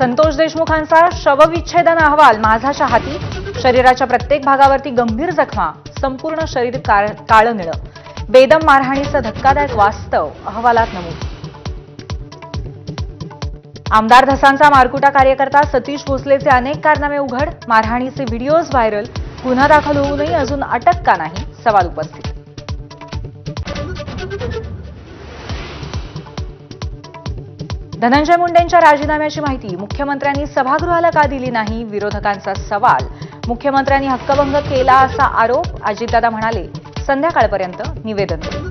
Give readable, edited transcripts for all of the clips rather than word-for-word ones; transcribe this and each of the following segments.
संतोष देशमुखांचा शवविच्छेदन अहवाल माझाच्या हाती. शरीराच्या प्रत्येक भागावरती गंभीर जखमा, संपूर्ण शरीर काळं निळं. बेदम मारहाणीचं धक्कादायक वास्तव अहवालात नमूद. आमदार धसांचा मारकुटा कार्यकर्ता सतीश भोसलेचे अनेक कारनामे उघड. मारहाणीचे व्हिडिओज व्हायरल. गुन्हा दाखल होऊनही अजून अटक का नाही, सवाल उपस्थित. धनंजय मुंडेंच्या राजीनाम्याची माहिती मुख्यमंत्र्यांनी सभागृहाला का दिली नाही, विरोधकांचा सवाल. मुख्यमंत्र्यांनी हक्कभंग केला असा आरोप. अजितदादा म्हणाले, संध्याकाळपर्यंत निवेदन देऊ.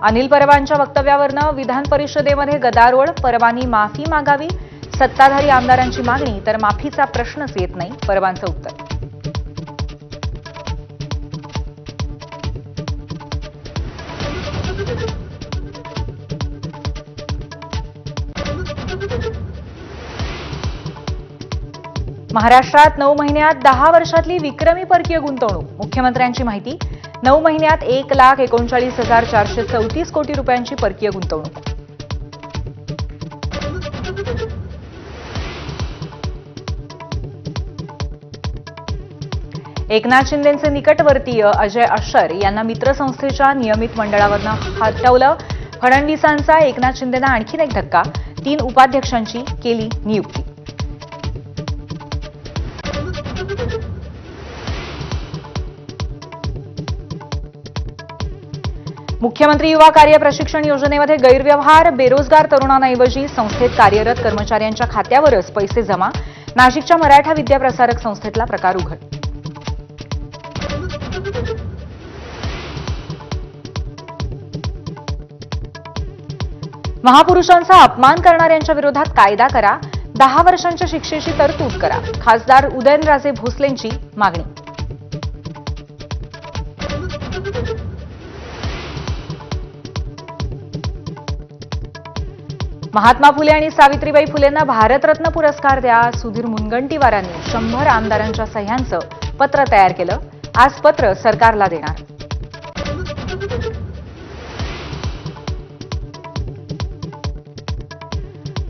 अनिल परबांच्या वक्तव्यावरनं विधान परिषदेमध्ये गदारोळ. परबांनी माफी मागावी. सत्ताधारी आमदारांची मागणी, तर माफीचा प्रश्नच येत नाही, परबांचं उत्तर. महाराष्ट्रात 9 महिन्यात 10 वर्षातली विक्रमी परकीय गुंतवणूक. मुख्यमंत्र्यांची माहिती. 9 महिन्यात 1,39,434 कोटी रुपयांची परकीय गुंतवणूक. एकनाथ शिंदेंचे निकटवर्तीय अजय अश्शर यांना मित्रसंस्थेच्या नियमित मंडळावरनं हटवलं. फडणवीसांचा एकनाथ शिंदेंना आणखीन एक धक्का. 3 उपाध्यक्षांची केली नियुक्ती. मुख्यमंत्री युवा कार्य प्रशिक्षण योजनेमध्ये गैरव्यवहार. बेरोजगार तरुणांऐवजी संस्थेत कार्यरत कर्मचाऱ्यांच्या खात्यावरच पैसे जमा. नाशिकच्या मराठा विद्याप्रसारक संस्थेतला प्रकार उघड. महापुरुषांचा अपमान करणाऱ्यांच्या विरोधात कायदा करा. 10 वर्षांच्या शिक्षेची तरतूद करा. खासदार उदयनराजे भोसलेंची मागणी. महात्मा फुले आणि सावित्रीबाई फुलेंना भारतरत्न पुरस्कार द्या. सुधीर मुनगंटीवारांनी 100 आमदारांच्या सह्यांचं पत्र तयार केलं. आज पत्र सरकारला देणार.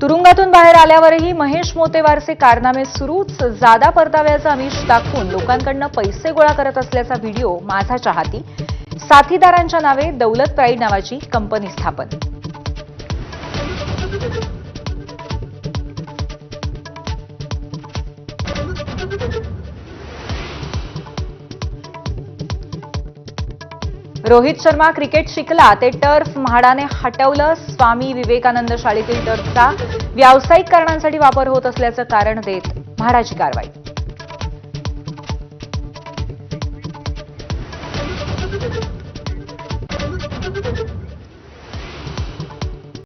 तुरुंगातून बाहेर आल्यावरही महेश मोतेवारचे कारनामे सुरूच. जादा परताव्याचं आमिष दाखवून लोकांकडनं पैसे गोळा करत असल्याचा व्हिडिओ माझाच्या हाती. साथीदारांच्या नावे दौलत प्राईड नावाची कंपनी स्थापन. रोहित शर्मा क्रिकेट शिकला ते टर्फ म्हाडाने हटवलं. स्वामी विवेकानंद शाळेतील टर्फचा व्यावसायिक कारणांसाठी वापर होत असल्याचं कारण देत म्हाडाची कारवाई.